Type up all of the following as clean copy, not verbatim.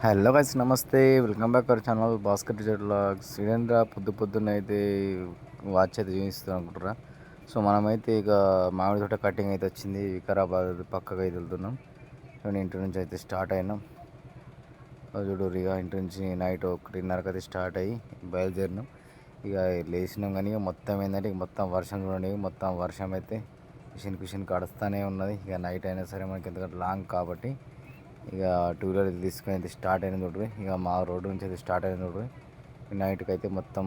Hello guys, నమస్తే. Welcome back our channel Bhaskar teacher vlogs. ఇదేంట్రా పొద్దున్న అయితే వాచ్ అయితే చూపిస్తాం అనుకుంటారా? సో మనమైతే ఇక మామిడి తోట కటింగ్ అయితే వచ్చింది. వికారాబాద్ పక్కకు అయితే వెళ్తున్నాం. నేను ఇంటి నుంచి అయితే స్టార్ట్ అయినాం. చూడు ఇక ఇంటి నుంచి నైట్ 1:30కి అయితే స్టార్ట్ అయ్యి బయలుదేరినాం. ఇక లేచినాం కానీ మొత్తం ఏంటంటే మొత్తం వర్షం చూడండి. మొత్తం వర్షం అయితే కుషిన్ కడుస్తూనే ఉన్నది. ఇక నైట్ అయినా సరే మనకి ఎందుకంటే లాంగ్ కాబట్టి ఇక టూ వీలర్ తీసుకుని అయితే స్టార్ట్ అయిన చూడ్రి. ఇక మా రోడ్డు నుంచి అయితే స్టార్ట్ అయిన చూడ్రి. నైట్కి అయితే మొత్తం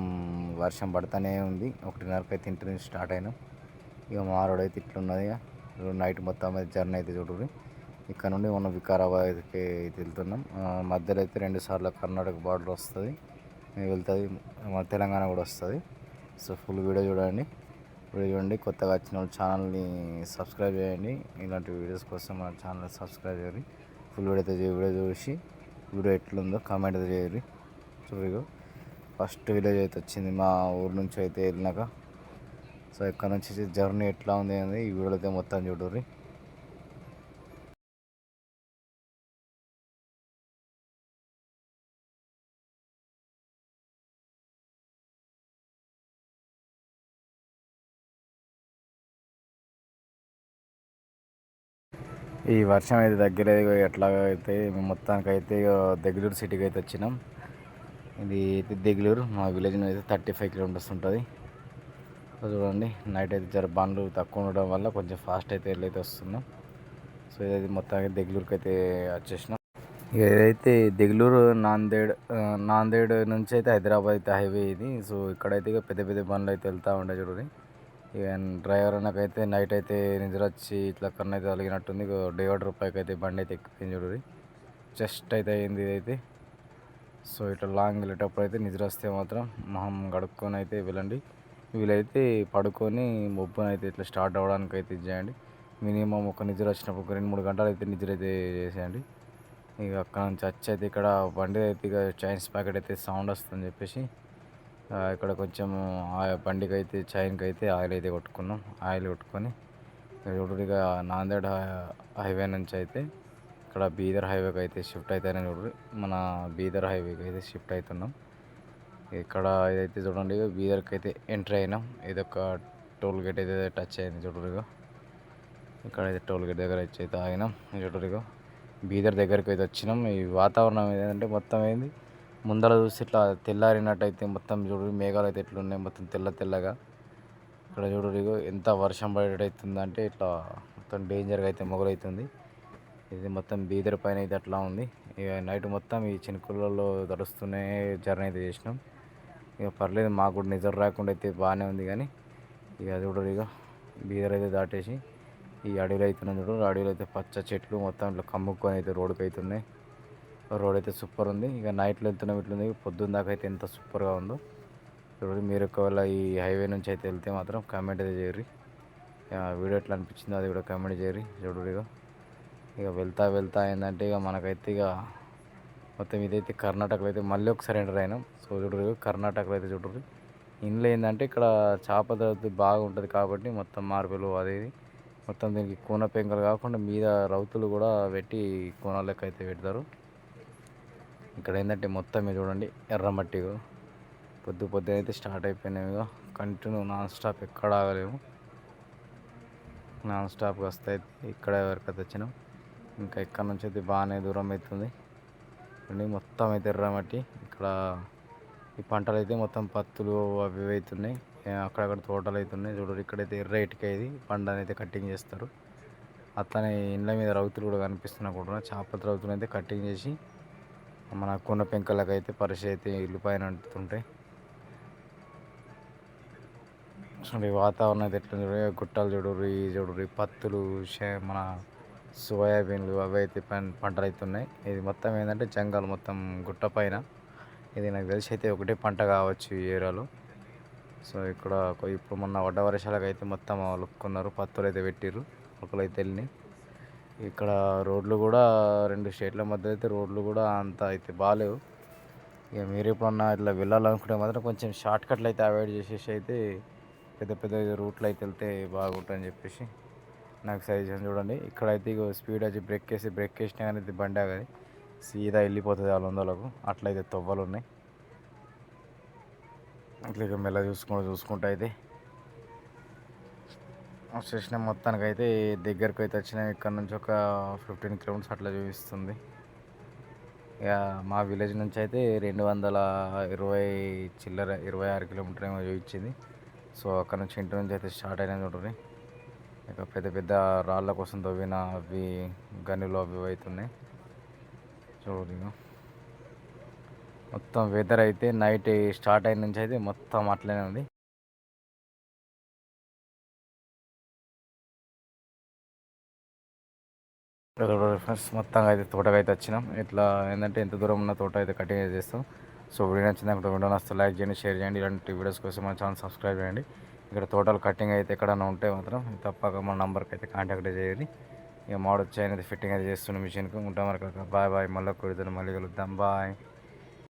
వర్షం పడుతూనే ఉంది. 1:30కి అయితే ఇంటి నుంచి స్టార్ట్ అయినాం. ఇక మా రోడ్ అయితే ఇట్లున్నది. ఇక నైట్ మొత్తం అయితే జర్నీ అయితే చూడ్రి. ఇక్కడ నుండి మనం వికారాబాద్కి అయితే వెళ్తున్నాం. మధ్యలో అయితే 2 సార్లు కర్ణాటక బార్డర్ వస్తుంది, వెళ్తుంది, మన తెలంగాణ కూడా వస్తుంది. సో ఫుల్ వీడియో చూడండి. కొత్తగా వచ్చిన వాళ్ళు ఛానల్ని సబ్స్క్రైబ్ చేయండి. ఇలాంటి వీడియోస్ కోసం మన ఛానల్ సబ్స్క్రైబ్ చేయండి. ఫుల్ వీడియో చూసి వీడియో ఎట్లుందో కామెంట్ అయితే చేయండి. చూడు ఫస్ట్ విలేజ్ అయితే వచ్చింది మా ఊరు నుంచి అయితే వెళ్ళినాక. సో ఇక్కడ నుంచి జర్నీ ఎట్లా ఉంది అనేది ఈ వీడియో అయితే మొత్తం చూడరు. ఈ వర్షం అయితే తగ్గలేదు. ఎట్లాగైతే అయితే మేము మొత్తానికైతే దెగ్లూరు సిటీకి అయితే వచ్చినాం. ఇది దెగ్లూరు మా విలేజ్ నుంచి అయితే 35 కిలోమీటర్స్ ఉంటుంది. చూడండి నైట్ అయితే జర బండ్లు తక్కువ ఉండడం వల్ల కొంచెం ఫాస్ట్ అయితే వెళ్ళైతే వస్తున్నాం. సో ఇదైతే మొత్తానికి దెగ్లూరుకి అయితే వచ్చేసినాం. ఏదైతే దెగ్లూరు నాందేడ్ నుంచి అయితే హైదరాబాద్ అయితే హైవే ఇది. సో ఇక్కడైతే ఇక పెద్ద పెద్ద బండ్లు అయితే వెళ్తూ ఉంటాయి చూడండి. ఇక డ్రైవర్ అన్నకైతే నైట్ అయితే నిద్ర వచ్చి ఇట్లా కన్ను అయితే కలిగినట్టుంది. డివైడర్ పైకి అయితే బండి అయితే ఎక్కిపోయింది చూడండి. జస్ట్ అయితే అయింది ఇదైతే. సో ఇట్లా లాంగ్ వెళ్ళేటప్పుడు అయితే నిద్ర వస్తే మాత్రం మొహం కడుక్కొని అయితే వెళ్ళండి. వీలైతే పడుకొని మొబ్బున అయితే ఇట్లా స్టార్ట్ అవ్వడానికి అయితే చేయండి. మినిమం ఒక నిద్ర వచ్చినప్పుడు ఒక 2-3 గంటలు అయితే నిద్ర అయితే చేసేయండి. ఇక అక్కడ నుంచి వచ్చి అయితే ఇక్కడ బండి అయితే ఇక చైన్స్ ప్యాకెట్ అయితే సౌండ్ వస్తుందని చెప్పేసి ఇక్కడ కొంచెం ఆ బండికి అయితే చైన్కి అయితే ఆయిల్ అయితే కొట్టుకున్నాం. ఆయిల్ కొట్టుకొని ఇక నాందేడ్ హైవే నుంచి అయితే ఇక్కడ బీదర్ హైవేకి అయితే షిఫ్ట్ అవుతాయని చూడండి. మన బీదర్ హైవేకి అయితే షిఫ్ట్ అవుతున్నాం. ఇక్కడ ఇదైతే చూడండి బీదర్కి అయితే ఎంట్రీ అయినాం. ఇదొక టోల్ గేట్ అయితే టచ్ అయింది చూడరుగా. ఇక్కడైతే టోల్ గేట్ దగ్గర వచ్చి అయితే ఆగినాం చూడరుగా. బీదర్ దగ్గరికి అయితే వచ్చినాం. ఈ వాతావరణం ఏంటంటే మొత్తం ఏంది ముందర చూసి ఇట్లా తెల్లారినట్టయితే మొత్తం చూడు మేఘాలు అయితే ఎట్లున్నాయి మొత్తం తెల్లగా. ఇక్కడ చూడు ఎంత వర్షం పడేటవుతుందంటే ఇట్లా మొత్తం డేంజర్గా అయితే మొదలవుతుంది. ఇది మొత్తం బీదర్ పైన అయితే అట్లా ఉంది. ఇక నైట్ మొత్తం ఈ చినుకులలో తడుస్తూనే జర్నీ అయితే చేసినాం. ఇక పర్లేదు, మాకు కూడా నిద్ర రాకుండా అయితే బాగానే ఉంది. కానీ ఇక చూడరు ఇక బీదర్ అయితే దాటేసి ఈ అడవిలో అవుతున్నాం చూడరు. అడవిలో అయితే పచ్చ చెట్లు మొత్తం ఇట్లా కమ్ముకొని అయితే రోడ్డుకి అవుతున్నాయి. రోడ్ అయితే సూపర్ ఉంది. ఇక నైట్లో వెళ్తున్నాం ఇట్లుంది. పొద్దున్న దాకా అయితే ఎంత సూపర్గా ఉందో చూడండి. మీరు ఒకవేళ ఈ హైవే నుంచి అయితే వెళ్తే మాత్రం కామెంట్ అయితే చేయరు. వీడియో ఎట్లా అనిపించిందో అది కూడా కామెంట్ చేయరు. చూడరు ఇక వెళ్తా ఏంటంటే ఇక మనకైతే ఇక మొత్తం ఇదైతే కర్ణాటకలో అయితే మళ్ళీ ఒకసారి ఎంటర్ అయినాం. సో చూడరు కర్ణాటకలో అయితే చూడరు. ఇంట్లో ఏంటంటే ఇక్కడ చేప బాగుంటుంది కాబట్టి మొత్తం మార్పులు అది మొత్తం దీనికి కూన పెంకలు కాకుండా మీద రౌతులు కూడా పెట్టి కూన లెక్క అయితే పెడతారు. ఇక్కడ ఏంటంటే మొత్తం మీరు చూడండి ఎర్రమట్టి పొద్దు అయితే స్టార్ట్ అయిపోయినాయి. ఇక కంటిన్యూ నాన్ స్టాప్ ఎక్కడ ఆగలేము. నాన్ స్టాప్గా వస్తే ఇక్కడ వరకు అయితే వచ్చినాం. ఇంకా ఇక్కడ నుంచి అయితే బాగానే దూరం అవుతుంది. మొత్తం అయితే ఎర్రమట్టి. ఇక్కడ ఈ పంటలు అయితే మొత్తం పత్తులు అవి అవుతున్నాయి. అక్కడక్కడ తోటలు అవుతున్నాయి చూడండి. ఇక్కడైతే ఎర్ర ఇటుక ఇది పంటని అయితే కట్టింగ్ చేస్తారు. అట్లనే ఇండ్ల మీద రౌతులు కూడా కనిపిస్తున్నా కూడా చేపల రౌతులు అయితే కట్టింగ్ చేసి మన కూన పెంకలకు అయితే పరిచయం అయితే ఇల్లు పైన అంటుతుంటాయి. వాతావరణం అయితే ఎట్లా చూడ గుట్టలు చూడరు పత్తులు మన సోయాబీన్లు అవి అయితే పంటలు అవుతున్నాయి. ఇది మొత్తం ఏంటంటే జంగల్ మొత్తం గుట్ట పైన. ఇది నాకు తెలిసి అయితే ఒకటే పంట కావచ్చు ఈ ఏరియాలో. సో ఇక్కడ ఇప్పుడు మొన్న వడ్డ వర్షాలకు అయితే మొత్తం అలుక్కున్నారు. పత్తులు అయితే పెట్టిర్రు, ఒకరు అయితే వెళ్ళినాయి. ఇక్కడ రోడ్లు కూడా 2 స్టేట్ల మధ్య అయితే రోడ్లు కూడా అంత అయితే బాగాలేవు. ఇక మీరు ఎప్పుడన్నా ఇట్లా వెళ్ళాలనుకుంటే మాత్రం కొంచెం షార్ట్ కట్లు అయితే అవాయిడ్ చేసేసి అయితే పెద్ద రూట్లు అయితే వెళ్తే బాగుంటుందని చెప్పేసి నాకు సజెషన్. చూడండి ఇక్కడైతే ఇక స్పీడ్ వచ్చి బ్రేక్ వేసినా కానీ బండి ఆగది. సీదా వెళ్ళిపోతుంది 400లకు. అట్లయితే తొవ్వలు ఉన్నాయి. అట్లా ఇక మెల్ల చూసుకుంటూ అయితే వచ్చేసిన. మొత్తానికి అయితే దగ్గరకు అయితే వచ్చినాం. ఇక్కడ నుంచి ఒక 15 కిలోమీటర్స్ అట్లా చూపిస్తుంది. ఇక మా విలేజ్ నుంచి అయితే 220 చిల్లర 26 కిలోమీటర్ ఏమో చూపించింది. సో అక్కడ నుంచి ఇంటి నుంచి అయితే స్టార్ట్ అయినా చూడండి. ఇక పెద్ద పెద్ద రాళ్ళ కోసం తవ్విన అవి గనులు అవి అవుతున్నాయి చూడండి. మొత్తం వెదర్ అయితే నైట్ స్టార్ట్ అయిన నుంచి అయితే మొత్తం అట్లనే ఉంది. ఫ్రెండ్స్ మొత్తంగా అయితే తోటకి అయితే వచ్చినాం. ఇట్లా ఏంటంటే ఎంత దూరం ఉన్న తోట అయితే కటింగ్ చేస్తాం. సో వీడియో నచ్చింది అనుకుంటే వీడియో నచ్చితే లైక్ చేయండి, షేర్ చేయండి. ఇలాంటి వీడియోస్ కోసం మన ఛానల్ సబ్స్క్రైబ్ చేయండి. ఇక్కడ టోటల్ కటింగ్ అయితే ఎక్కడైనా ఉంటే మాత్రం తప్పక మన నంబర్కి అయితే కాంటాక్ట్ చేయండి. ఇక మోడల్ చైన్ అయితే ఫిట్టింగ్ అయితే చేస్తున్న మిషన్కి. ఉంటాం మరి బాయ్ బాయ్. మళ్ళీ కుదిరితే మళ్ళీ కలుద్దాం. బాయ్.